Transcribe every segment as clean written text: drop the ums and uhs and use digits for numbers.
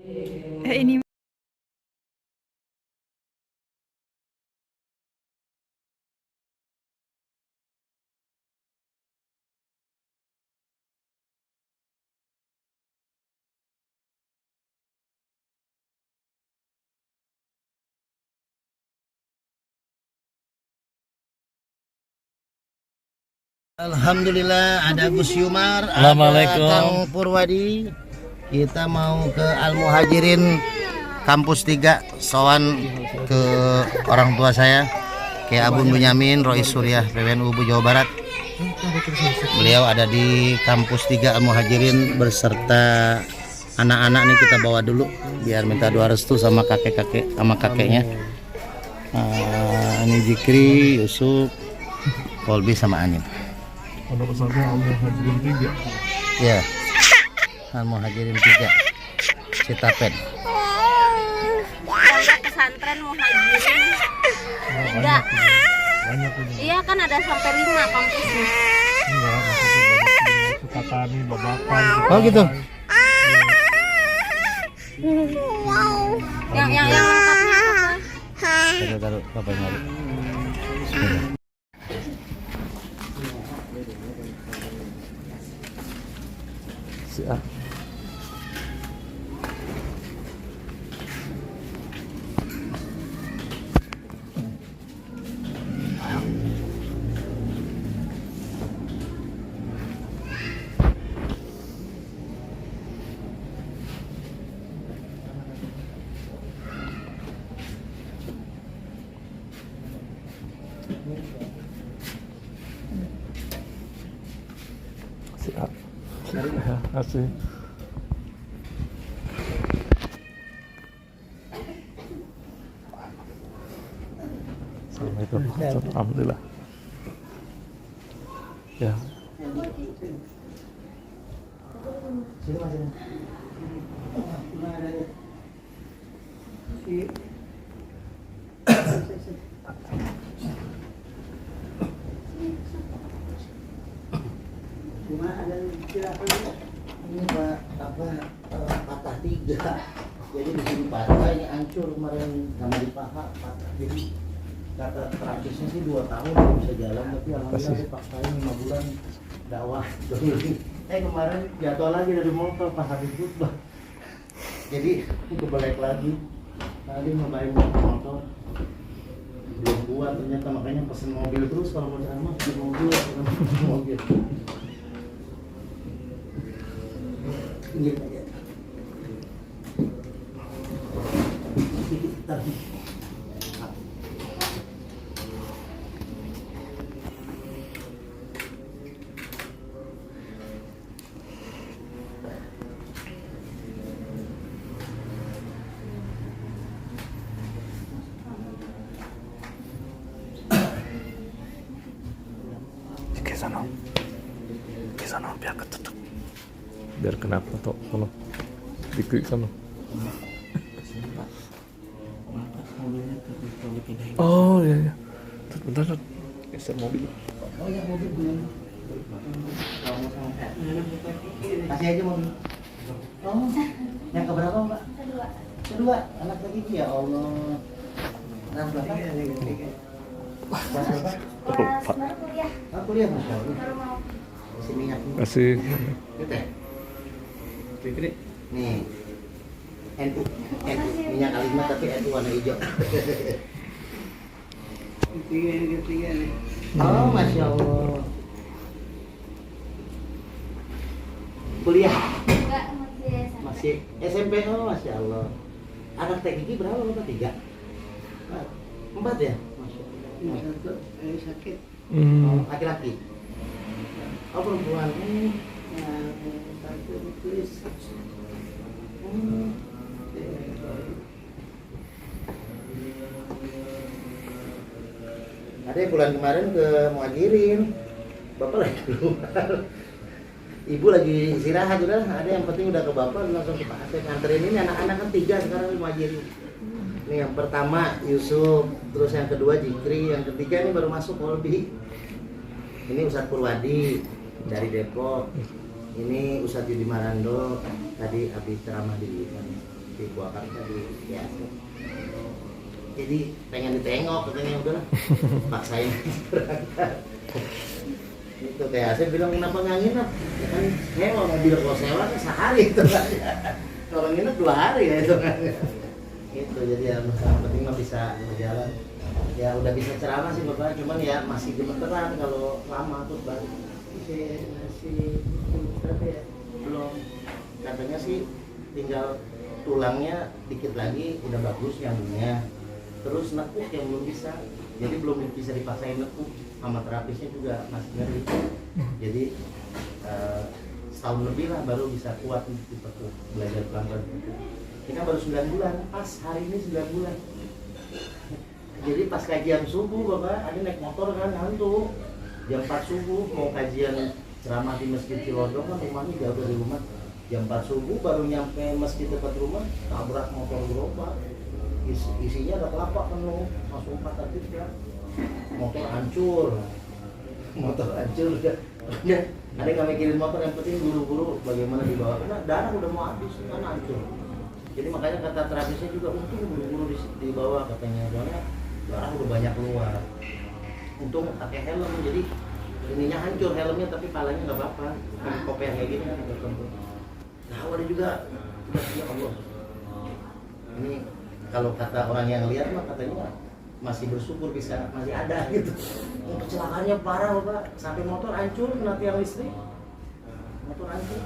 Ini Alhamdulillah ada Gus Yumar, ada Kang Purwadi. Kita mau ke Al Muhajirin Kampus 3 sowan ke orang tua saya, ke Abun Bunyamin Rois Suryah PWNU Jawa Barat. Beliau ada di Kampus 3 Al Muhajirin beserta anak-anak nih, kita bawa dulu biar minta doa restu sama kakek-kakek sama kakeknya. Ini Jikri, Yusuf, Kolbi sama Anin. Pondok pesantren Al Muhajirin 3. Ya, Al Muhajirin 3 Citapen. Pondok pesantren Muhajirin 3. Banyak ini. Iya kan ada sampai 5 kampusnya. Enggak, maksudnya banyak Sukatani, Babakan. Oh gitu. Yang lengkapnya apa? Taruh, Bapak nyari. Siap. Siap. Ya, kasih. Assalamualaikum. Alhamdulillah. Ya. Cuma ada ini Pak, patah 3. Jadi di sini patah, ini hancur kemarin sama di paha patah. Jadi kata terapisnya sih 2 tahun belum bisa jalan, tapi alhamdulillah dipaksain 5 bulan dakwah. Kemarin jatuh lagi dari motor pas habis khutbah. Jadi kebalik lagi. Tadi nyobain motor belum kuat ternyata, makanya pesen mobil terus kalau mau sama di mobil. Gitu aja. Ke sana biar ketutup. Biar kena foto sono. Diklik sana. Oh iya iya. Bentar. Geser mobil. Oh ya, mobil belum. Kasih aja mobil. Oh, yang keberapa Mbak? Kedua. Anak lagi ya Allah. Anak berapa? Kelas berapa? Kuliah Masya Allah. Kasih minyak. Kasih. Gitu ya? Nih, NU minyak kalimat tapi NU warna hijau. Ketiga nih. Oh, Masya Allah. Kuliah? Enggak, Masih SMP. Oh, Masya Allah. Anak Teh Kiki berapa Bapak? 3? 4 ya? Masya Allah. Sakit. Oh, laki-laki? Oh, perempuan. Ada yang bulan kemarin ke Muhajirin, Bapak lagi keluar, Ibu lagi istirahat, udah ada yang penting udah ke Bapak langsung ke Pak Asep nganterin. Ini anak-anak kan 3 sekarang di Muhajirin. Ini yang pertama Yusuf, terus yang kedua Jikri, yang ketiga ini baru masuk Kolbi. Ini Ustadz Purwadi dari Depok. Ini Ustadz Yudi Marando, tadi habis ceramah di di Purwakarta di ya. Jadi pengen ditengok katanya udahlah paksain berangkat. Itu kayak saya bilang kenapa nggak nginep? Ya kan sewa mobil kalau sewa kan sehari itu kan. Kalau nginep 2 hari ya itu kan. Itu jadi yang penting mah bisa berjalan. Ya udah bisa ceramah sih Bapak, cuman ya masih gemeteran kalau lama tuh Pak. Masih berapa ya? Belum. Katanya sih tinggal tulangnya dikit lagi udah bagus nyambungnya. Terus nekuk yang belum bisa. Jadi belum bisa dipaksain nekuk, sama terapisnya juga masih nyeri. Jadi setahun lebih lah baru bisa kuat ditekuk, belajar pelan-pelan. Ini kan baru 9 bulan, pas hari ini 9 bulan. Jadi pas kajian subuh Bapak, ada naik motor kan ngantuk. Jam 4 subuh mau kajian ceramah di Masjid Cilodong kan rumahnya jauh dari rumah. Jam 4 subuh baru nyampe masjid dekat rumah, tabrak motor gerobak. Isinya ada kelapa penuh, langsung patah tiga. Motor hancur udah. Ada yang nggak mikirin motor, yang penting buru-buru bagaimana dibawa, karena darah udah mau habis kan hancur. Jadi makanya kata terapisnya juga untung buru-buru dibawa katanya, soalnya darah udah banyak keluar. Untung pakai helm, jadi ininya hancur helmnya tapi palanya nggak apa-apa. Pakai kopiah kayak gini kan tertentu. Nah ada juga ya Allah. Ini kalau kata orang yang lihat mah katanya masih bersyukur bisa masih ada gitu. Kecelakaannya parah Bapak, sampai motor hancur kena tiang listrik. Motor hancur.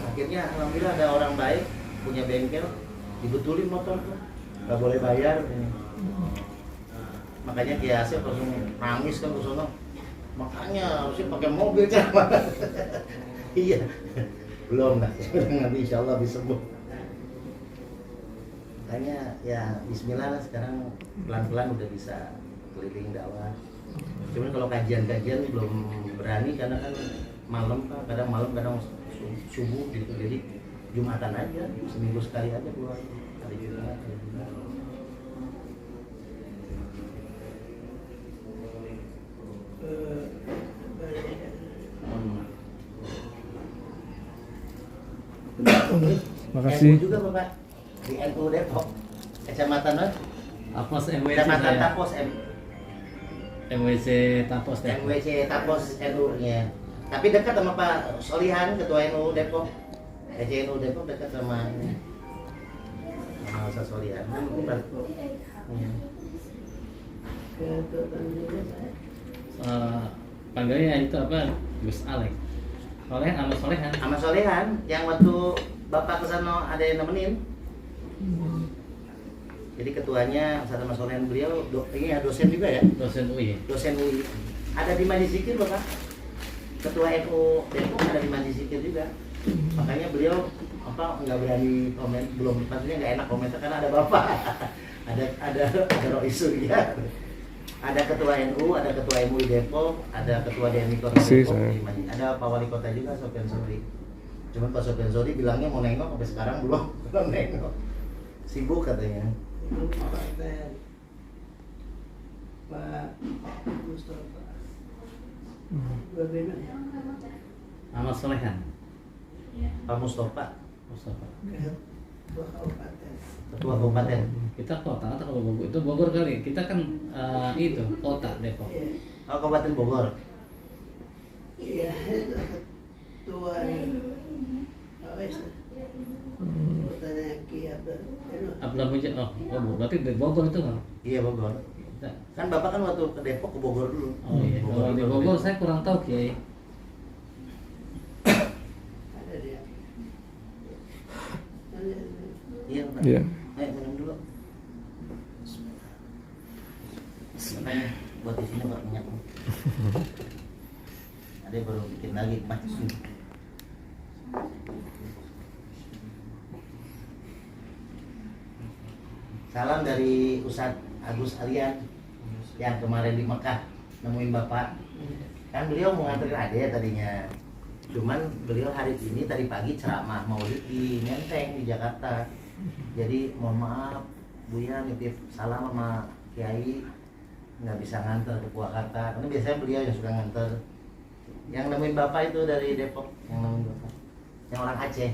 Akhirnya alhamdulillah ada orang baik punya bengkel dibetulin motor tuh. Nggak boleh bayar. Makanya Kiai Asep langsung nangis kan ke sono. Makanya harusnya pakai mobil coba. Iya. Belum lah. Nanti insyaallah bisa sembuh. Makanya ya bismillah lah sekarang pelan-pelan udah bisa keliling dakwah. Cuman kalau kajian-kajian belum berani karena kan malam kan, kadang malam kadang subuh gitu. Jadi Jumatan aja, seminggu sekali aja keluar. Hari Jumat. Makasih. NU juga Bapak di NU Depok, Kecamatan Tapos MWC Kecamatan saya. Tapos MWC Tapos deh. MWC Tapos NU-nya. Tapi dekat sama Pak Solihan, Ketua NU Depok. NU Depok dekat sama Ustaz Solihan. Iya. Panggilnya itu apa? Gus Alex. Solehan sama Solehan. Sama Solihan yang waktu Bapak kesana ada yang nemenin. Jadi ketuanya Ustaz Mas Solihan, beliau ini ya dosen juga ya? Dosen UI. Dosen UI. Ada di Majlis Zikir Bapak. Ketua NU Depok ada di Majlis Zikir juga. Makanya beliau apa nggak berani komen, belum, maksudnya nggak enak komentar karena ada Bapak. ada Roisu ya. Ada ketua NU, ada ketua MUI Depok, ada ketua DMI Kota Depok, ada Pak Wali Kota juga, Sofyan Sori. Cuman Pak Sofyan Sori bilangnya mau nengok, sampai sekarang belum nengok. Sibuk katanya. Pak Mustafa. Sama Solehan. Pak Mustafa, Mustafa. ketua kabupaten. Kita kota atau kalau Bogor? Itu Bogor kali. Kita kan itu kota Depok. Oh, Kabupaten Bogor. Iya, itu ketua AWS. Kotanya Ki Abdul. Abdullah Mujib. Oh, berarti di Bogor itu kan? Iya Bogor. Kan Bapak kan waktu ke Depok ke Bogor dulu. Oh iya. Kalau di Bogor saya kurang tahu Kiai. Ada dia. Iya, Pak. Iya. Ayo minum dulu. Makanya buat di sini nggak minyak. Ada yang baru bikin lagi mas. Salam dari Ustadz Agus Alian yang kemarin di Mekah nemuin Bapak. Kan beliau mau nganterin Ade tadinya. Cuman beliau hari ini tadi pagi ceramah maulid di Menteng di Jakarta. Jadi mohon maaf Buya nitip salam sama Kiai nggak bisa nganter ke Purwakarta. Karena biasanya beliau yang suka nganter. Yang nemuin Bapak itu dari Depok, yang nemuin Bapak. Yang orang Aceh.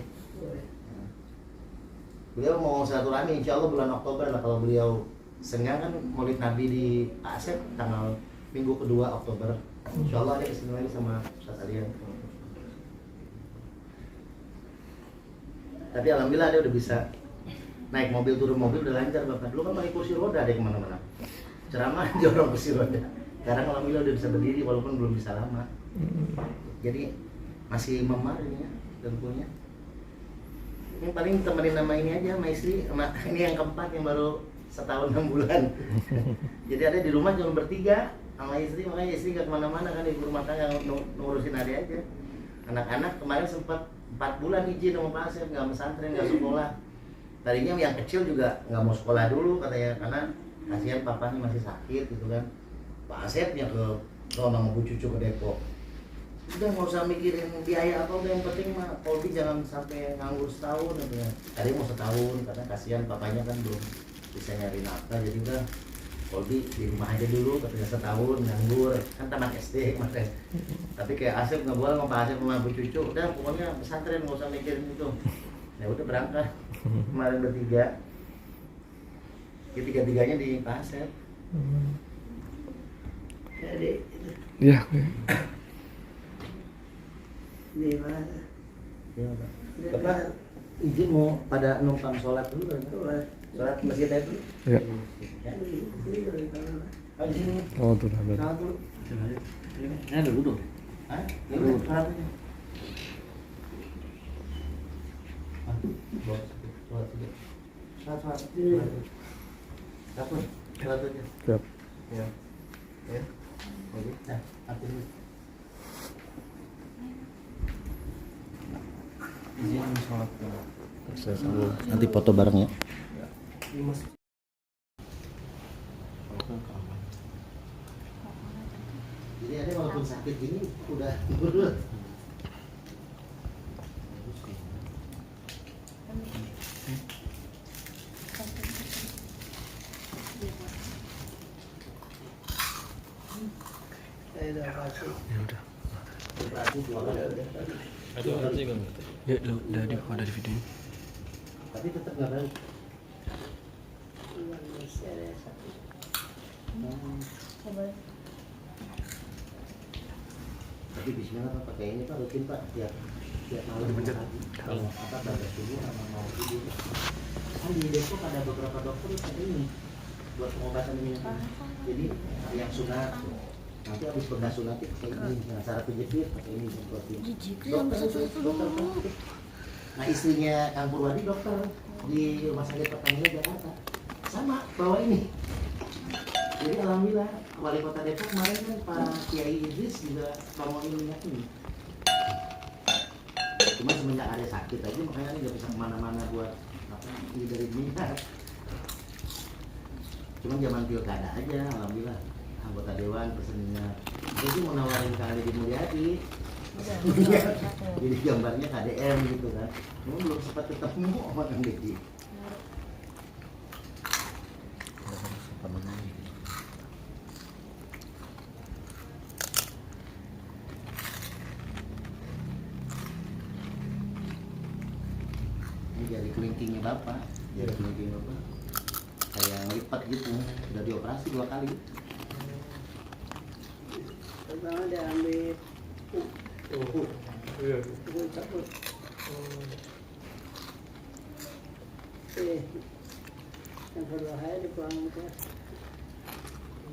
Beliau mau silaturahmi, insya Allah bulan Oktober lah kalau beliau senggang kan Maulid Nabi di Pak Asep tanggal minggu kedua Oktober. Insya Allah ada kesini lagi sama Ustaz Alian. Tapi alhamdulillah dia udah bisa naik mobil, turun mobil udah lancar Bapak. Dulu kan pakai kursi roda ada kemana-mana. Ceramah jorong kursi roda. Sekarang alhamdulillah udah bisa berdiri walaupun belum bisa lama. Jadi masih memar ini ya tentunya. Yang paling temenin nama ini aja sama istri, sama ini yang keempat yang baru setahun 6 bulan. Jadi ada di rumah cuma bertiga sama istri, makanya istri gak kemana-mana kan, ibu rumah tangga ngurusin adik aja. Anak-anak kemarin sempat 4 bulan izin sama Pak Asep, gak pesantren, gak sekolah. Tadinya yang kecil juga gak mau sekolah dulu katanya, karena kasihan papanya masih sakit gitu kan. Pak Asepnya ke Rono mau cucu ke Depok. Udah nggak usah mikirin biaya apa, udah yang penting mah Poldi jangan sampai nganggur setahun katanya. Tadi mau setahun karena kasihan papanya kan belum bisa nyari nafkah, jadi udah Poldi di rumah aja dulu katanya setahun nganggur kan tamat SD kemarin. Tapi kayak Asep nggak boleh sama Pak Asep sama Bu Cucu, udah pokoknya pesantren nggak usah mikirin itu. Ya udah berangkat kemarin bertiga, tiga-tiganya di Pak Asep. Jadi Iya. di mana? Ya, Pak. Bapak izin mau pada numpang sholat dulu kan? Sholat masjid aja dulu. Iya. Ya. Oh, di sini. Oh, tuh udah ada. Sholat dulu. Ini ada duduk. Hah? Ya udah, sholat aja. Ah, sholat aja. Sholat aja. Sholat aja. Dapur. Sholat aja. Siap. Ya. Ya. Oke. Nah, aku dulu. Izin sholat dulu. Saya sambung. Nanti foto bareng ya. Jadi ada walaupun sakit gini udah tidur. Saya dah kasih. Ya udah. Tapi Ya udah di video ini. tetap nggak balik. Masih ada satu. Tapi bismillah Pak, pakai ini Pak, rutin Pak, tiap malam kalau apa baca subuh sama mau tidur. Kan di Depok ada beberapa dokter yang ini buat pengobatan ini. Jadi yang sunat, nanti habis pernah sunat pakai ini, nah cara penjepit pakai ini seperti dokter. Nah istrinya Kang Purwadi dokter di Rumah Sakit Pertamina Jakarta, sama bawa ini. Jadi alhamdulillah wali kota Depok kemarin kan Pak Kiai Idris juga ngomongin minyak ini. Cuma semenjak ada sakit aja makanya nggak bisa kemana-mana buat apa ini dari minyak. Cuma zaman pilkada aja alhamdulillah anggota dewan pesennya. Dia sih mau nawarin Kang Deddy Mulyadi. Jadi gambarnya KDM gitu kan. Cuma belum sempat ketemu sama Kang Deddy. Ini jari kelingkingnya bapak, jari kelingking bapak kayak lipat gitu, udah dioperasi 2 kali. Pertama dia ambil Iya. pukul cabut. Yang kedua hari di pulang ke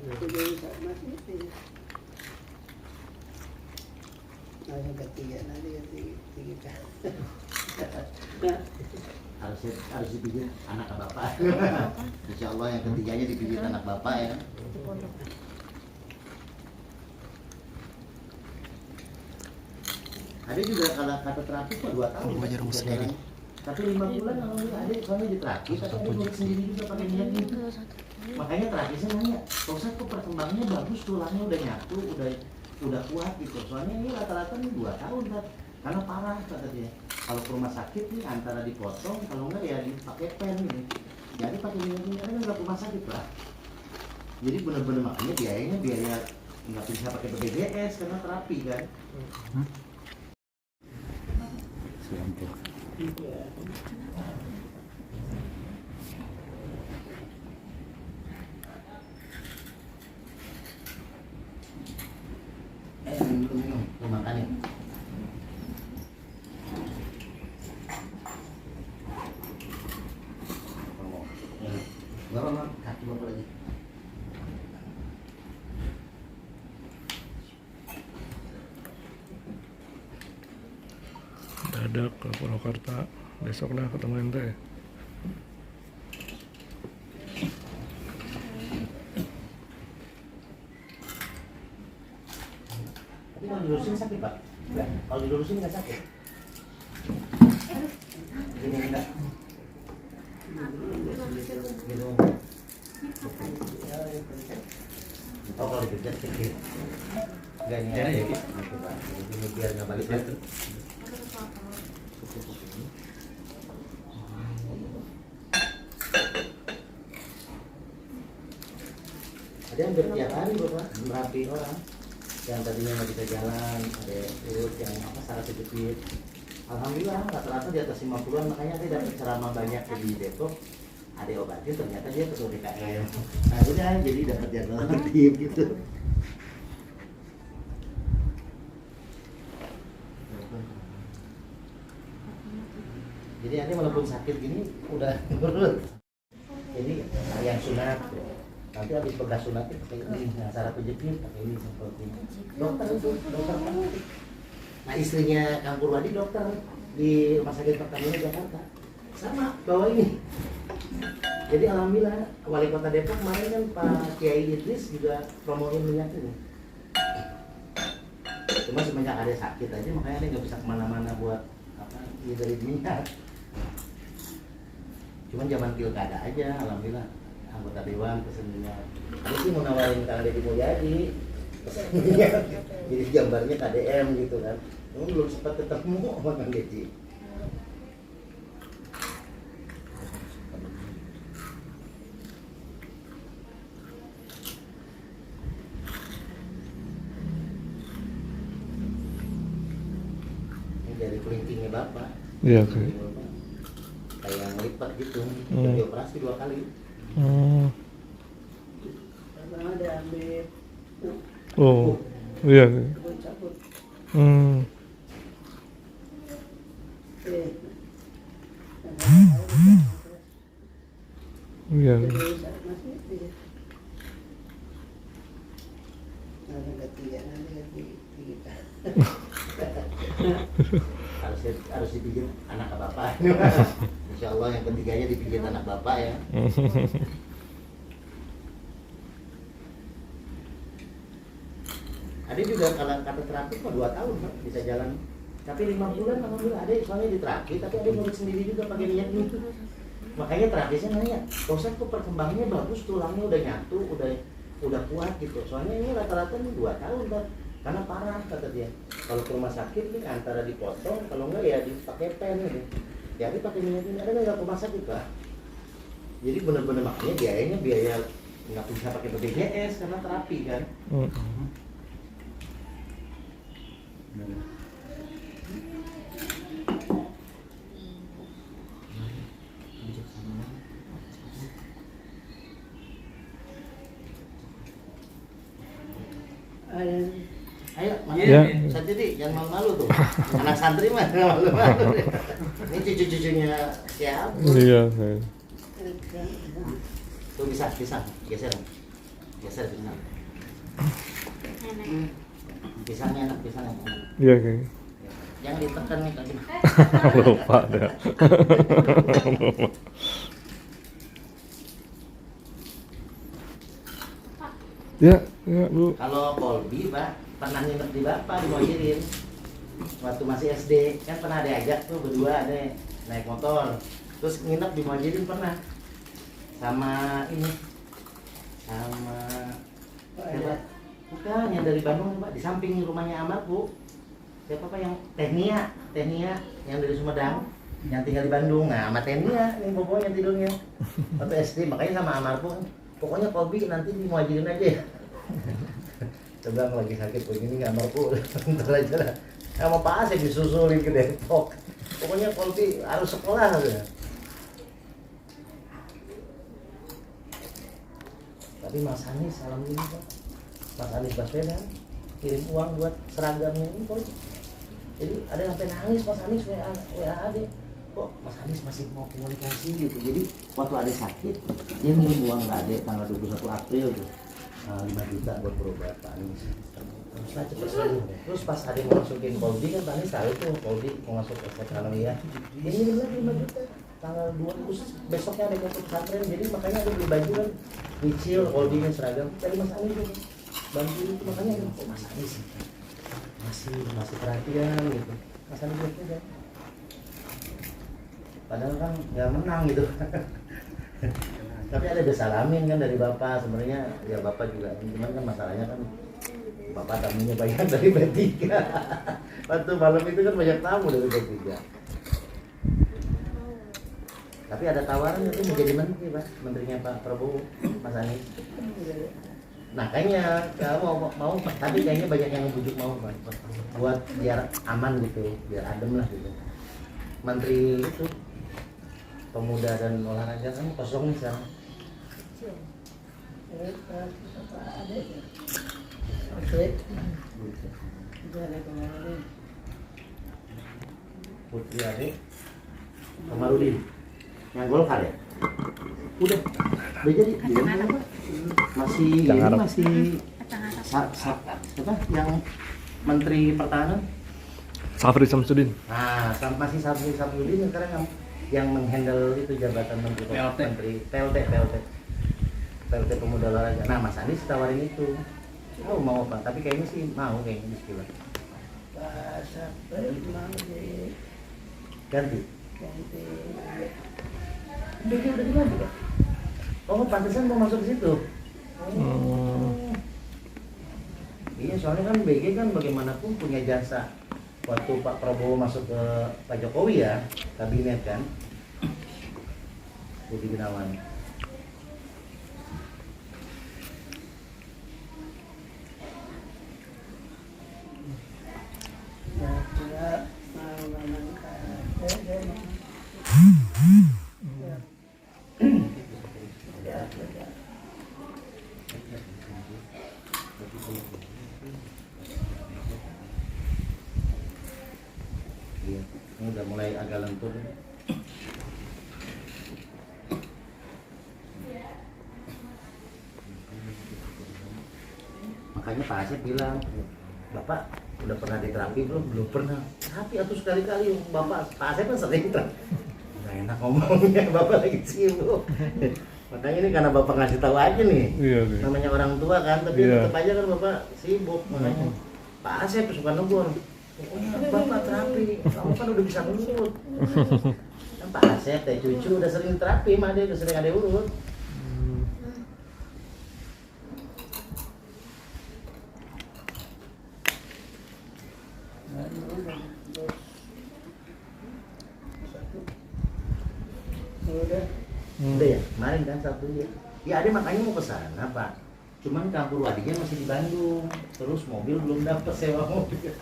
jadi masih ini. Nah yang ketiga nanti yang tiga. Harus dipijit anak bapak. Insya Allah yang ketiganya dipijit anak bapak ya. Ada juga kalau kata terapi kok 2 tahun. Belajar rumah sendiri. Tapi 5 bulan alhamdulillah ada soalnya di terapi, tapi ada milik sendiri juga pakai minyak gitu. Makanya terapisnya nanya, Pak Ustadz kok perkembangannya bagus, tulangnya udah nyatu, udah kuat gitu. Soalnya ini rata-rata nih 2 tahun kan. Karena parah kata dia. Kalau ke rumah sakit nih antara dipotong, kalau enggak ya dipakai pen gitu. Jadi pakai minyak kan nggak rumah sakit lah. Jadi benar-benar makanya biaya nggak bisa pakai BPJS karena terapi kan. mendadak ke Purwakarta. Besok dah ketemu ente. Tapi kalau dilurusin sakit Pak? Enggak, kalau dilurusin nggak sakit. Gini enggak? Gitu. Oh kalau dipijat kecil. Enggak ini aja gitu Pak. Ini biar nggak balik lagi. Ada yang hampir tiap hari Bapak merapiin orang yang tadinya nggak bisa jalan, ada urut yang apa saraf kejepit. Alhamdulillah rata-rata di atas 50-an, makanya saya dapat ceramah banyak di Depok. Ada obatnya ternyata dia ketua DKM. Nah udah jadi dapat jadwal aktif gitu. Jadi nanti walaupun sakit gini udah nurut. Jadi yang sunat nanti habis bekas sunat pakai ini, yang saraf kejepit pakai ini seperti ini. Dokter itu, dokter kan. Nah istrinya Kang Purwadi dokter di Rumah Sakit Pertamina Jakarta, sama bawa ini. Jadi alhamdulillah wali kota Depok kemarin kan Pak Kiai Idris juga promoin minyak ini. Cuma semenjak ada sakit aja makanya dia nggak bisa kemana-mana buat apa dari minyak. Cuman zaman pilkada aja alhamdulillah anggota dewan pesen minyak. Dia sih mau nawarin Kang Deddy Mulyadi. Jadi gambarnya KDM gitu kan. Belum sempat ketemu sama Kang Deddy. Ini dari kelingkingnya Bapak. Iya, oke. Kayak yang lipat gitu. Udah dioperasi 2 kali. Karena ada ambil Oh, iya. cabut. Iya. Harus dipijit anak bapak. Insya Allah yang ketiganya dipijit anak bapak ya. Ada juga kalau kata terapi kok 2 tahun Pak, bisa jalan. Tapi 5 bulan alhamdulillah ada soalnya di terapi, tapi ada yang sendiri juga pakai minyak itu. Makanya terapisnya nanya, Ustaz kok perkembangannya bagus, tulangnya udah nyatu, udah kuat gitu. Soalnya ini rata-rata nih 2 tahun Pak. Karena parah kata dia. Kalau ke rumah sakit nih antara dipotong, kalau enggak ya dipakai pen gitu. Jadi pakai minyak ini ada nggak ke rumah sakit Pak? Jadi benar-benar makanya biayanya biaya nggak bisa pakai BPJS karena terapi kan. Ayo, Ya. Ustaz Didi, jangan malu-malu tuh. Anak santri mah jangan malu-malu. Ini cucu-cucunya siapa? Iya. Tuh bisa, geser pisang. Pisangnya enak. Iya, oke. Jangan ditekan nih tadi. Lupa dah. Ya, Bu. Kalau Kolbi, Pak, pernah nginep di Bapak di Muhajirin. Waktu masih SD, kan pernah diajak tuh berdua ada naik motor. Terus nginep di Muhajirin pernah. Sama ini. Sama siapa? Bukan, yang dari Bandung Pak, di samping rumahnya Amar, Bu. Siapa Pak yang Tehnia yang dari Sumedang, yang tinggal di Bandung. Nah, sama Tehnia ini pokoknya tidurnya. Waktu SD, makanya sama Amar pun. Pokoknya Kolbi nanti di Muhajirin aja ya. Coba lagi sakit begini nggak mampu, ntar aja lah. Sama Pak Asep disusulin ke Depok. Pokoknya Kolbi harus sekolah aja. Tapi Mas Anies salam ini Pak. Mas Anies Baswedan kirim uang buat seragamnya ini Kolbi. Jadi ada yang sampai nangis Mas Anies WA adik. Kok Mas Anies masih mau komunikasi gitu. Jadi waktu ada sakit dia ngirim uang ke adik tanggal 21 April tuh. 5 juta buat berobat Pak Anies. Terus lah cepet sembuh. Terus pas ada yang mau masukin Poldi kan Pak Anies tahu tuh Poldi mau masuk SPKLW ya. Ini benar 5 juta. Tanggal 2 terus besoknya ada ke pesantren, jadi makanya ada beli baju kan kecil, Poldinya seragam dari Mas Anies tuh. Bantu itu makanya kok Mas Anies masih perhatian gitu. Mas Anies juga. Padahal kan nggak menang gitu. Tapi ada disalamin kan dari Bapak sebenarnya ya Bapak juga, cuman kan masalahnya kan Bapak tamunya banyak dari B3. Waktu malam itu kan banyak tamu dari B3. Tapi ada tawaran itu mau jadi menteri Pak, menterinya Pak Prabowo, Mas Anies. Nah kayaknya mau tapi kayaknya banyak yang membujuk mau Pak, buat biar aman gitu, biar adem lah gitu. Menteri itu pemuda dan olahraga kan kosong nih sekarang. Putri Ade Komarudin yang Golkar ya? Udah jadi masih ini masih apa yang Menteri Pertahanan Safri Samsudin. nah masih Safri Samsudin sekarang yang menghandle itu jabatan Menteri PLT Pemuda Olahraga. Nah Mas Anies tawarin itu. Oh mau apa? Tapi kayaknya sih mau kayaknya bismillah. Ganti. BG udah diganti Pak? Oh pantesan mau masuk ke situ. Iya soalnya kan BG kan bagaimanapun punya jasa. Waktu Pak Prabowo masuk ke Pak Jokowi ya, kabinet kan, Budi Gunawan. Iya, ini udah mulai agak lentur. Makanya Pak Asep bilang, Bapak udah pernah diterapi belum? Belum pernah. Tapi atau sekali-kali Bapak, Pak Asep kan sering terapi. Nggak enak ngomongnya, Bapak lagi sibuk. Makanya ini karena Bapak ngasih tahu aja nih. Iya. Namanya orang tua kan, tapi tetap aja kan Bapak sibuk. Makanya Pak Asep suka negur. Pokoknya Bapak terapi, kamu kan udah bisa ngurut. Kan Pak Asep, teh cucu udah sering terapi, mah dia udah sering ada urut. Udah ya, kemarin kan Sabtu ya. Ya ada makanya mau ke sana Pak. Cuman Kampur Wadinya masih di Bandung. Terus mobil belum dapat sewa mobil.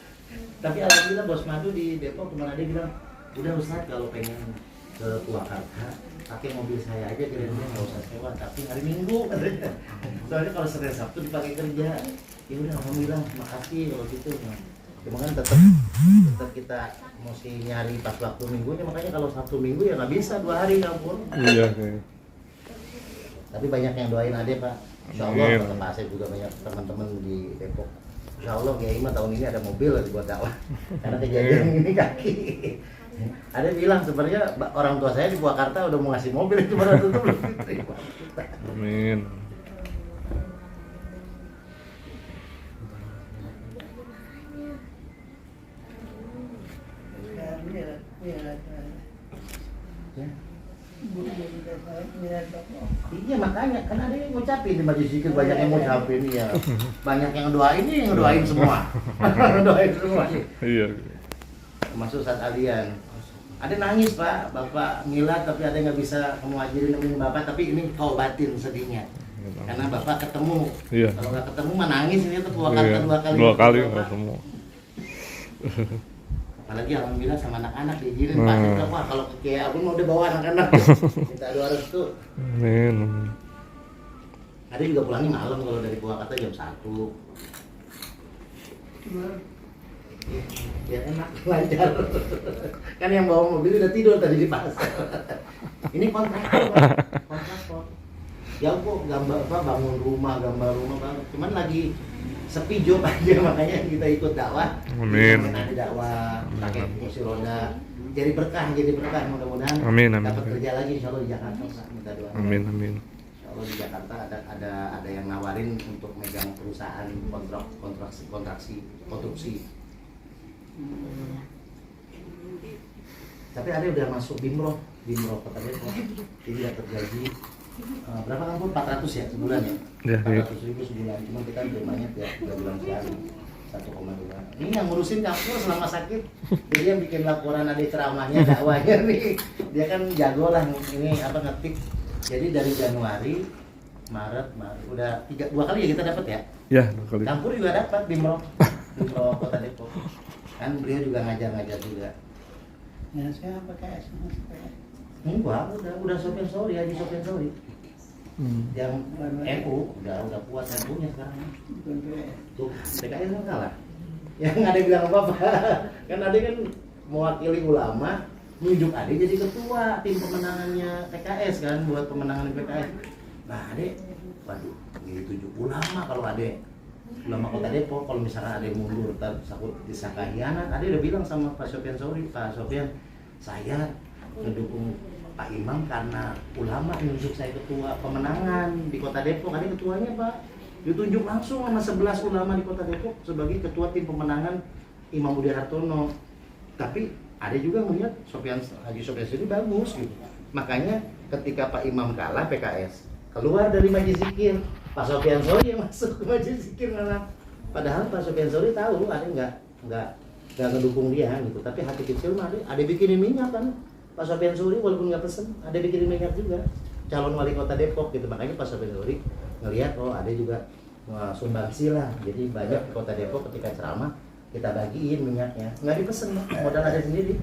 Tapi alhamdulillah Bos Madu di Depok kemarin dia bilang, udah Ustaz kalau pengen ke Purwakarta pakai mobil saya aja kira-kira nggak usah sewa. Tapi hari Minggu katanya. Soalnya kalau Senin Sabtu dipakai kerja. Ya udah alhamdulillah, makasih kalau gitu. Cuma kan tetap kita mesti nyari pas waktu minggunya, makanya kalau Sabtu Minggu ya nggak bisa 2 hari Kampur. Iya. Tapi banyak yang doain Ade Pak. Insya Allah kata Pak Asep juga banyak teman-teman di Depok. Insya Allah Kiai mah tahun ini ada mobil lagi buat dakwah. Karena kejadian ini kaki. Ade bilang sebenarnya orang tua saya di Purwakarta udah mau ngasih mobil, cuma waktu itu belum diterima. Amin. Iya makanya kan ada yang ngucapin di majlis zikir, banyak yang ngucapin ya. Banyak yang doain, ini yang doain semua. Doain semua nih. Iya. Termasuk Ustaz Alian. Ada nangis Pak, Bapak milad tapi ada nggak bisa ngajarin nemenin Bapak, tapi ini kau batin sedihnya. Karena Bapak ketemu. Iya. Kalau nggak ketemu mah nangis ini tuh Purwakarta Iya. 2 kali. 2 kali nggak ketemu. Apalagi alhamdulillah sama anak-anak diizinin Pak. Wah kalau ke Kiai Agung mau udah bawa anak-anak. Minta doa restu. Amin. Ada juga pulangnya malam kalau dari Purwakarta jam 1. Biar enak lancar. Kan yang bawa mobil udah tidur tadi di pasar. Ini kontraktor Pak. Kontraktor. jauh kok gambar apa bangun rumah, gambar rumah banget. Cuman lagi sepi job aja makanya kita ikut dakwah. Amin. Ada dakwah pakai kursi roda. Jadi berkah mudah-mudahan Amin, amin. dapat kerja lagi insyaallah di Jakarta Pak. Minta doa. Amin, amin. Insyaallah di Jakarta ada yang nawarin untuk megang perusahaan konstruksi. Tapi ada udah masuk Bimro Kota Depok. Jadi dapat gaji berapa kan pun 400 ya sebulan ya? Ya, 400.000 sebulan. Cuma kita banyak ya 3 bulan sekali 1,2. Ini yang ngurusin kampus selama sakit. Jadi yang bikin laporan ada ceramahnya, dakwahnya nih. Dia kan jago lah ini apa ngetik. Jadi dari Januari, Maret udah 2 kali ya kita dapat ya? Ya, 2 kali. Campur juga dapat Bimro Kota Depok. Kan beliau juga ngajar juga. Ya saya pakai S. Enggak, udah Sofyan Sauri, Haji Sofyan Sauri. Yang NU udah kuat NU-nya sekarang. Tuh, PKS kan kalah. Yang ada bilang apa? Kan ada kan mewakili ulama, nunjuk Ade jadi ketua tim pemenangannya PKS kan, buat pemenangan PKS. Nah, Ade, waduh, ditunjuk ulama kalau Ade ulama Kota Depok, kalau misalkan ada yang mundur takut disangka hianat. Ade udah bilang sama Pak Sofyan Sauri, Pak Sofyan, saya mendukung Pak Imam karena ulama menunjuk saya ketua pemenangan di Kota Depok. Ada ketuanya Pak, ditunjuk langsung sama 11 ulama di Kota Depok sebagai ketua tim pemenangan Imam Budi Hartono. Tapi ada juga melihat Haji Sofyan ini bagus gitu. Makanya ketika Pak Imam kalah PKS keluar dari Majelis Zikir, Pak Sofyan Sauri yang masuk ke Majelis Zikir malah. Padahal Pak Sofyan Sauri tahu ada nggak ngedukung dia gitu. Tapi hati kecil mah ada bikinin minyak kan. Pak Sofyan Sauri walaupun nggak pesen, ada bikinin minyak juga. Calon wali kota Depok gitu. Makanya Pak Sofyan Sauri ngelihat ada juga sumbangsi lah. Jadi banyak di kota Depok ketika ceramah kita bagiin minyaknya. Nggak dipesen, modal ada sendiri.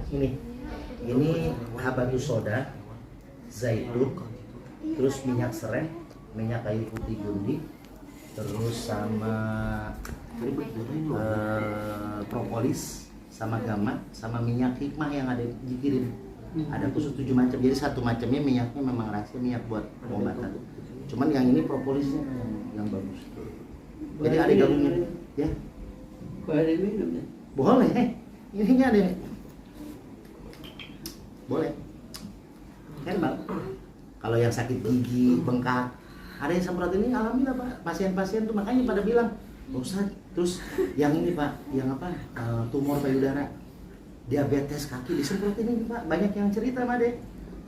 Ya, ini habatus soda, zaitun, terus minyak serai, minyak kayu putih gundi, terus sama propolis, sama gamat, sama minyak hikmah yang ada dikirim. Ada khusus 7 macam, jadi satu macamnya minyaknya memang rahasia minyak buat pengobatan. Cuman yang ini propolisnya yang bagus. Jadi ada gabungnya, ya. Boleh minum ya? Boleh, ininya ada. Boleh. Herbal. Kalau yang sakit gigi, bengkak, ada yang semprot ini alhamdulillah Pak. Pasien-pasien tuh makanya pada bilang, Ustaz, terus yang ini Pak, yang apa? Tumor payudara, diabetes kaki disemprot ini Pak. Banyak yang cerita Pak Dek.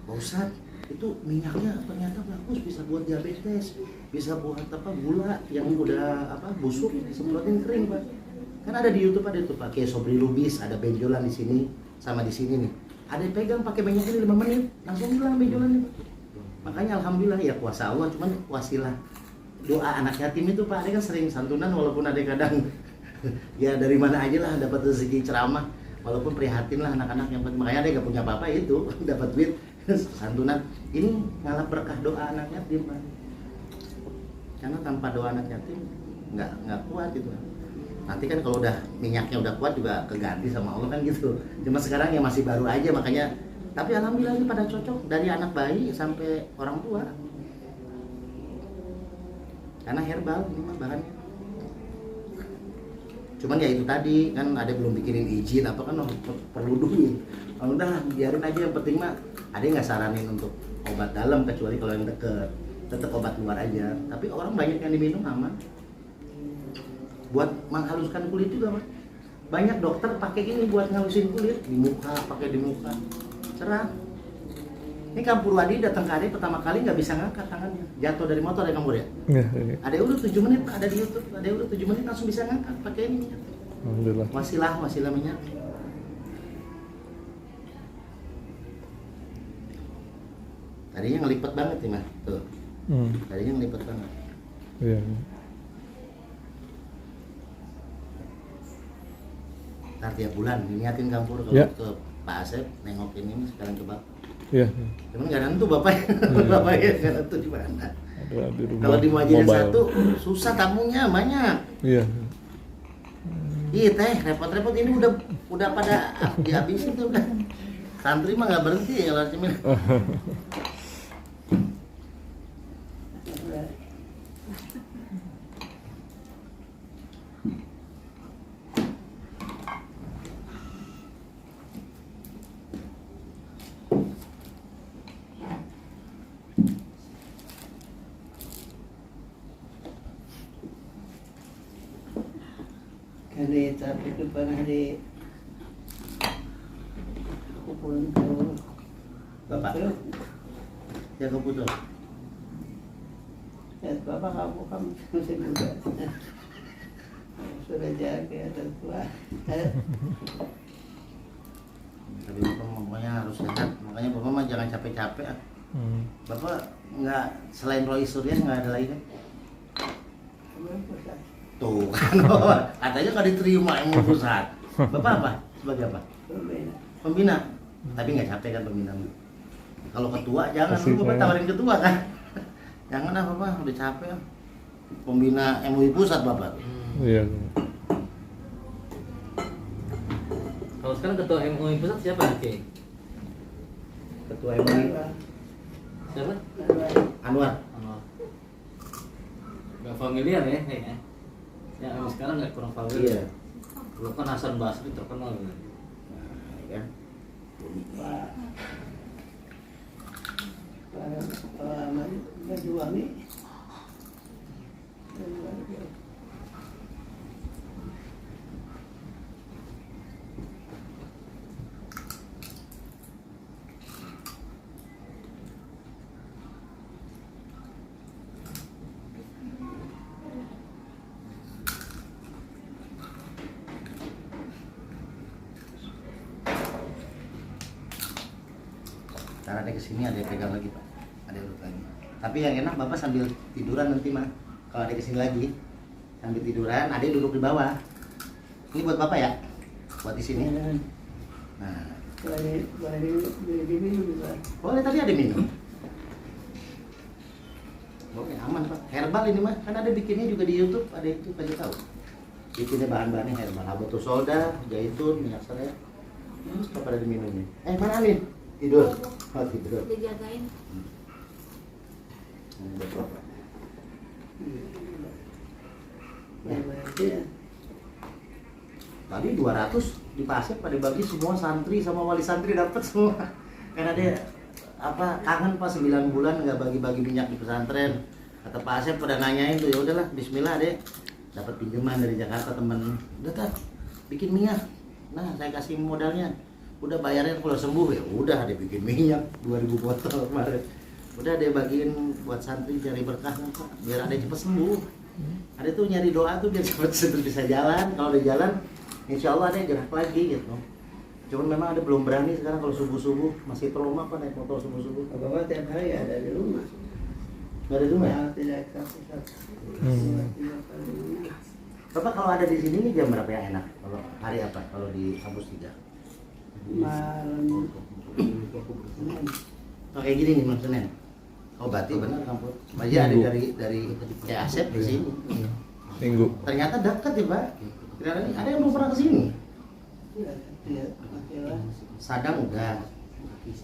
Ustaz, itu minyaknya ternyata bagus, bisa buat diabetes, bisa buat apa gula yang udah apa busuk disemprotin kering Pak. Kan ada di YouTube ada tuh pakai Sobri Lubis, ada benjolan di sini sama di sini nih. Ada yang pegang pakai banyak ini 5 menit, langsung hilang benjolannya. Makanya alhamdulillah ya kuasa Allah, cuman wasilah doa anak yatim itu Pak, ada kan sering santunan walaupun ada kadang ya dari mana aja lah dapat rezeki ceramah, walaupun prihatin lah anak-anak yang makanya ada nggak punya apa-apa itu dapat duit santunan. Ini ngalap berkah doa anak yatim Pak. Karena tanpa doa anak yatim nggak kuat gitu. Nanti kan kalau udah minyaknya udah kuat juga keganti sama Allah kan gitu. Cuma sekarang ya masih baru aja makanya. Tapi alhamdulillah ini pada cocok dari anak bayi sampai orang tua. Karena herbal ini mah bahannya. Cuman ya itu tadi kan ada belum bikinin izin apa kan perlu duit. Kalau udah biarin aja, yang penting mah ada nggak saranin untuk obat dalam kecuali kalau yang deket. Tetap obat luar aja. Tapi orang banyak yang diminum aman. Buat menghaluskan kulit juga Pak. Banyak dokter pakai ini buat ngalusin kulit di muka, pakai di muka cerah. Ini Kampur Wadi datang ke Ade pertama kali nggak bisa ngangkat tangannya, jatuh dari motor ya Kampur ya. Ade udah 7 menit Pak, ada di YouTube. Ade udah 7 menit langsung bisa ngangkat pakai ini minyak. Alhamdulillah. Wasilah minyak. Tadinya ngelipet banget nih Mas. Tuh. Tadinya ngelipet banget. Iya. Ntar tiap bulan niatin Kampur kalau Ya. ke Pak Asep nengokin ini sekarang coba Iya. Cuman nggak nentu bapaknya, bapaknya nggak nentu di mana. Ada di rumah. Kalau di Muhajirin mobile. satu susah tamunya banyak. Iya. Iya teh, repot-repot ini udah pada dihabisin tuh udah. Santri mah nggak berhenti kalau cemil. Kali tapi itu pernah di aku pulang ke Bapak, ya keputus. ya bapak kamu masih muda sudah jaga atau tua. Tapi bapak pokoknya harus sehat, makanya bapak mah jangan capek-capek. Bapak nggak selain Roy Surya nggak ada lagi kan? Tuh kan, katanya nggak diterima yang pusat. Bapak apa? Sebagai apa? Pembina. Tapi nggak capek kan pembina. Kalau ketua jangan, Asik, lu bapak ya. tawarin ketua kan? Jangan lah bapak, udah capek. Pembina MUI pusat bapak. Iya. Kalau sekarang ketua MUI pusat siapa nanti? Ketua MUI Siapa? Anwar. Gak familiar ya kayaknya. Ya sekarang nggak kurang familiar. Iya. Dulu kan Hasan Basri terkenal. Nah, ya. Pengalaman berjuang nih. Karena ada kesini ada yang pegang lagi pak, ada yang urut lagi. Tapi yang enak bapak sambil tiduran nanti mah. Kalau ada kesini lagi sambil tiduran, ada yang duduk di bawah. Ini buat bapak ya, buat di sini. Nah, Boleh diminum juga. boleh tadi ada minum. Oke aman pak, herbal ini mah kan ada bikinnya juga di YouTube, ada itu kasih tahu. Bikinnya bahan-bahannya herbal, habatus soda, zaitun, minyak serai. Terus apa pada diminumnya? Mana Amin? Tidur. Oh tidur. Dijagain. Buat bapak. Baik-baik. Tadi 200 di pasir pada bagi semua santri sama wali santri dapat semua. Karena dia kangen pas 9 bulan nggak bagi-bagi minyak di pesantren. Kata Pak Asep pada nanyain tuh, ya udahlah bismillah deh. Dapat pinjaman dari Jakarta temen. Udah tar, bikin minyak. Nah, saya kasih modalnya. Udah bayarin kalau sembuh ya udah dia bikin minyak 2000 botol kemarin. Udah dia bagiin buat santri cari berkah Pak, biar ada cepat sembuh. Ada tuh nyari doa tuh biar cepat bisa jalan. Kalau udah jalan, insya Allah ada yang gerak lagi gitu. Cuman memang ada belum berani sekarang kalau subuh-subuh masih trauma apa naik motor subuh-subuh. Bapak tiap hari ada di rumah. Nggak ada rumah ya? Tidak satu-satu. Bapak kalau ada di sini nih jam berapa yang enak? Kalau hari apa? Kalau di kampus 3? Malam. Oh, kayak gini nih Mas Senin. Oh berarti benar kampus. Masih ada dari kayak Asep di sini. Minggu. Ternyata dekat ya Pak. Kira-kira ada yang belum pernah ke sini? Iya, masalah. Sadang udah.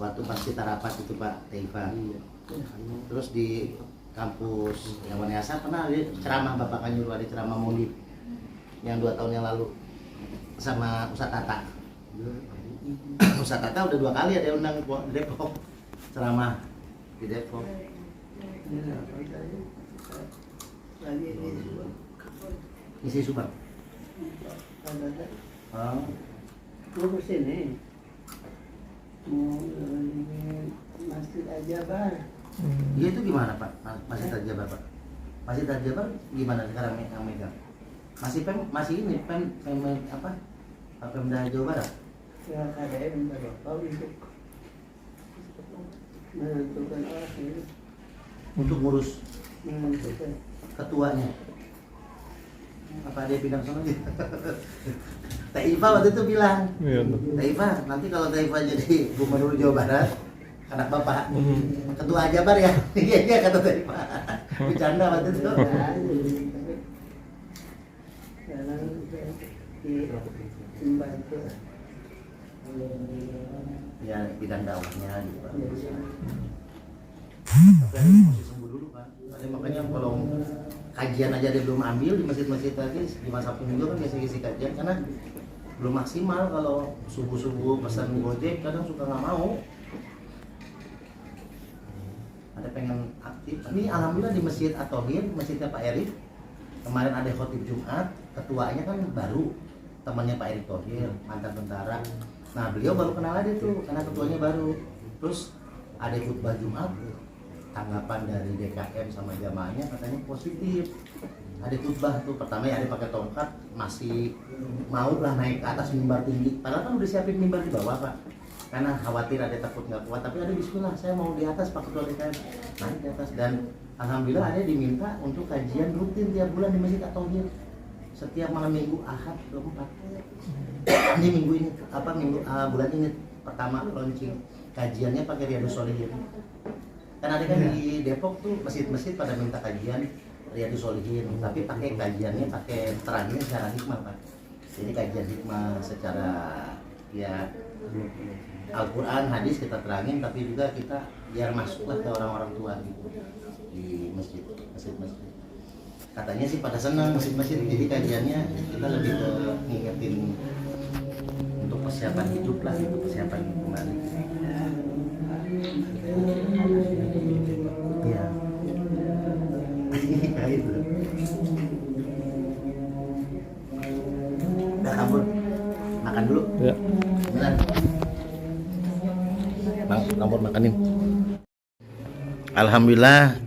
Waktu pas kita rapat itu Pak Teifa. Terus di kampus yang Maniasa pernah ada ceramah Bapak kan nyuruh ada ceramah Maulid yang 2 tahun yang lalu sama Ustadz Tata. Ustadz Tata udah 2 kali ada yang undang di Depok ceramah di Depok. Lagi di Subang. Isi Subang. Ada. Oh. Mau ke sini. Mau di Masjid Al-Jabar. Iya itu gimana Pak? Masih terjabar Pak? Masih terjabar gimana sekarang yang megang? Masih ini apa? Pemda Jawa Barat? Ya KDM berapa untuk menentukan orang ini, Untuk ngurus menentukan. ketuanya. Apa dia pindah sana gitu? Teh Iva waktu itu bilang, Iya. Teh Iva nanti kalau Teh Iva jadi gubernur Jawa Barat, anak bapak. Ketua Jabar ya. Iya kata tadi Pak. Bercanda waktu itu. Jalan di membantu. Ya bidang dakwahnya gitu Pak. Tapi masih sembuh dulu Pak. Ada makanya kalau kajian aja dia belum ambil di masjid-masjid tadi di masa Sabtu kan ngisi-ngisi kajian karena belum maksimal. Kalau subuh-subuh pesan Gojek kadang suka nggak mau. Ada pengen aktif. Ini alhamdulillah di Masjid At-Thohir, masjidnya Pak Erik. Kemarin ada khotib Jumat, ketuanya kan baru temannya Pak Erik Thohir, mantan tentara. Nah beliau baru kenal aja tuh karena ketuanya baru. Terus ada khutbah Jumat, tanggapan dari DKM sama jamaahnya katanya positif. Ada khutbah tuh, pertama ya ada pakai tongkat, masih mau lah naik ke atas mimbar tinggi. Padahal kan udah siapin mimbar di bawah Pak. Karena khawatir ada takut nggak kuat, tapi ada bismillah saya mau di atas Pak Ketua DKM, naik di atas. Dan alhamdulillah ada diminta untuk kajian rutin tiap bulan di Masjid At-Thohir setiap malam minggu Ahad keempat. Ini minggu ini bulan ini pertama launching kajiannya pakai Riyadhus Shalihin. Kan ada kan di Depok tuh masjid-masjid pada minta kajian Riyadhus Shalihin, tapi pakai kajiannya pakai terangnya secara hikmah Pak. Jadi kajian hikmah secara ya Al-Quran, hadis kita terangin, tapi juga kita biar masuklah ke orang-orang tua gitu di masjid. Katanya sih pada senang masjid-masjid, jadi kajiannya kita lebih ke ngingetin untuk persiapan hidup lah, itu persiapan kembali. Iya. Itu. Udah kabur, makan dulu. Ya. Benar. Nampur makanin. Alhamdulillah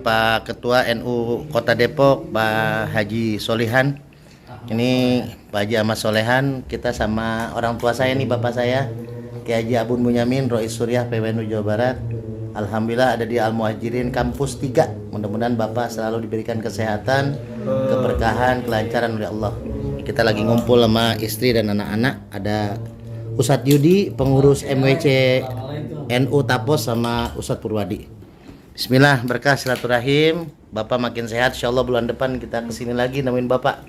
Pak Ketua NU Kota Depok, Pak Haji Solihan. Ini Pak Haji Ahmad Solehan, kita sama orang tua saya nih, bapak saya Kiai Haji Abun Bunyamin, Rois Suriah PWNU Jawa Barat. Alhamdulillah ada di Al Muhajirin Kampus 3. Mudah-mudahan bapak selalu diberikan kesehatan, keberkahan, kelancaran oleh Allah. Kita lagi ngumpul sama istri dan anak-anak. Ada Ustadz Yudi, pengurus MWC NU Tapos, sama Ustadz Purwadi. Bismillah, berkah silaturahim. Bapak makin sehat, insyaallah bulan depan kita kesini lagi nemuin bapak.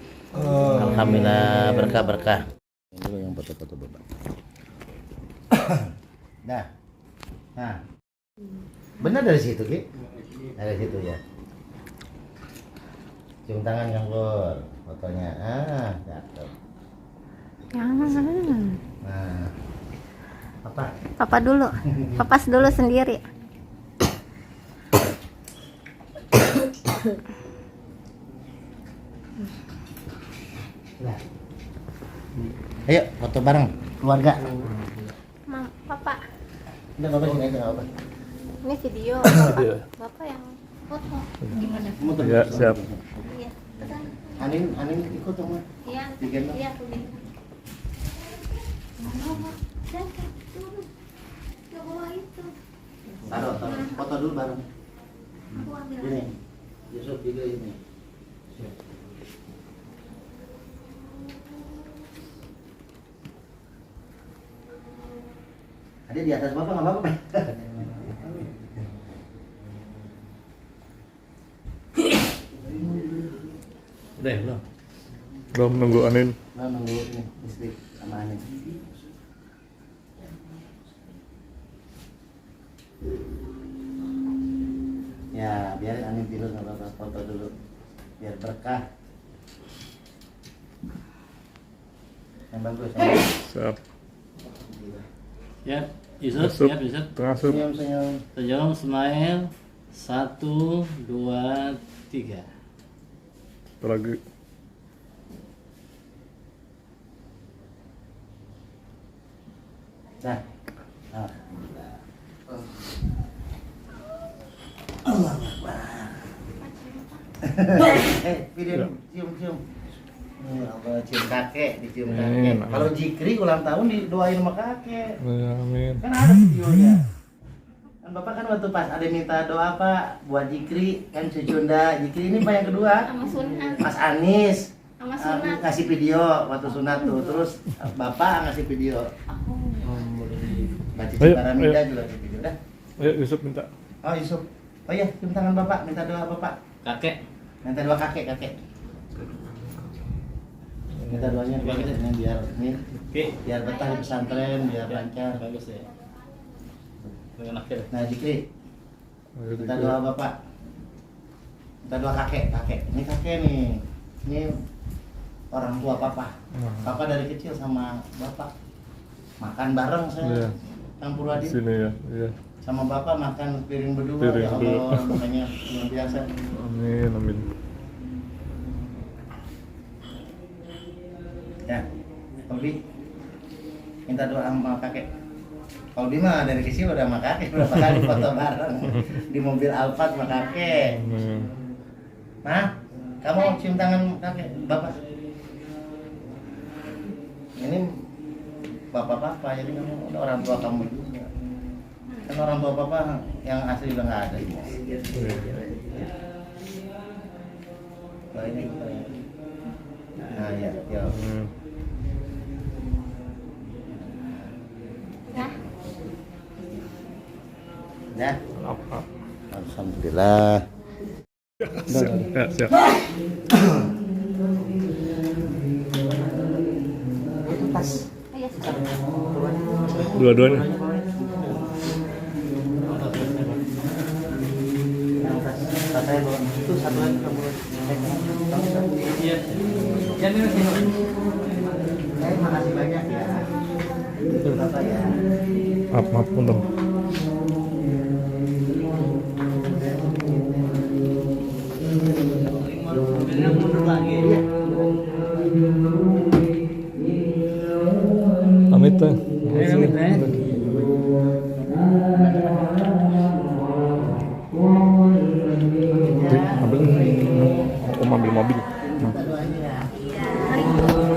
Alhamdulillah, berkah. Ini dulu yang foto-foto bapak. Nah, benar dari situ Ki? Dari situ ya. Cium tangan Kang Pur, fotonya. Cakep. Nah, Papa dulu. Papas dulu sendiri. Nah. Ayo foto bareng keluarga. Papa. Udah bapak sini aja nggak apa. Ini video. Video. Bapak yang foto. Gimana? Ya, siap. Iya. Betul. Anin ikut dong Mak. Iya. Digendong. Iya, aku gendong. Ke bawah itu. Taruh, foto dulu bareng. Aku ambil. Ini, Yusuf juga ini. Ada di atas bapak nggak apa-apa. Udah ya, belum? Belum nunggu Anin. Nah, nunggu ini istri sama Anin. Ya, biarin Anin tidur nggak apa-apa, foto dulu biar berkah. Yang bagus. Siap. Ya, Yusuf, Masuk. siap Yusuf. Tengah sup. Senyum. Senyum, smile. 1, 2, 3. Lagi. Nah. Allah Akbar. Video cium. Apa cium kakek, dicium kakek. Kalau Jikri ulang tahun didoain sama kakek. Amin. Kan ada videonya. Kan Bapak kan waktu pas ada minta doa Pak buat Jikri, kan Cunda. Jikri ini Pak yang kedua. Sama sunat. Mas Anis Sama sunat. ngasih video waktu sunat tuh. Terus Bapak ngasih video. Mbak Cici Ayo, Paramida ayo. juga ngasih video. Dah. Ayo Yusuf minta. Oh Yusuf. Oh iya, cium tangan bapak, minta doa bapak. Kakek. Minta doa kakek. Minta doanya biar ini Oke. biar betah di pesantren, biar lancar. Bagus ya. Dengan akhir. Nah, Jikri, Ayo, minta Dikri. doa bapak. Minta doa kakek. Ini kakek nih. Ini orang tua papa. Papa dari kecil sama bapak makan bareng saya. Iya. Kang Purwadi. Sini ya. Iya. Sama bapak makan piring berdua. Piring Ya berdua. Allah, makanya luar biasa. Amin, amin. Ya, Kolbi minta doa sama kakek. Kolbi mah dari kecil udah sama kakek berapa kali foto bareng di mobil Alphard sama kakek. Amin. Nah, kamu cium tangan kakek, bapak. Ini bapak-bapak, jadi kamu udah orang tua kamu juga. Kan orang tua papa yang asli udah nggak ada. Nah, ini nah ya, ya. Ya. Dah. Apa? Alhamdulillah. Siap, siap. Itu tas. Iya, sudah. Dua-duanya. Tas saya bawa. Itu satu lagi kamu. Iya. Ya ini sini. Makasih banyak ya. Bapak ya. Maaf, punten. Mobilnya mundur lagi ya. Amit teh. Amit teh. Ambil. Om ambil mobil. Minta doanya ya. Baik, amin.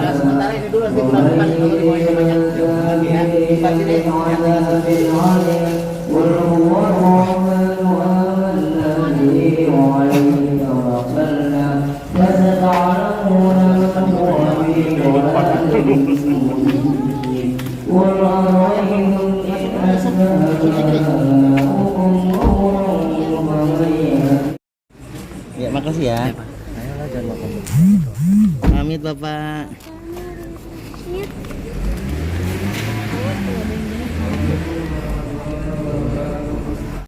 Sementara ini dulu nanti bulan depan kalau mau yang banyak nanti ya. Pasti deh Ya, makasih ya. Ayolah jangan makan. Pamit Bapak. Ini.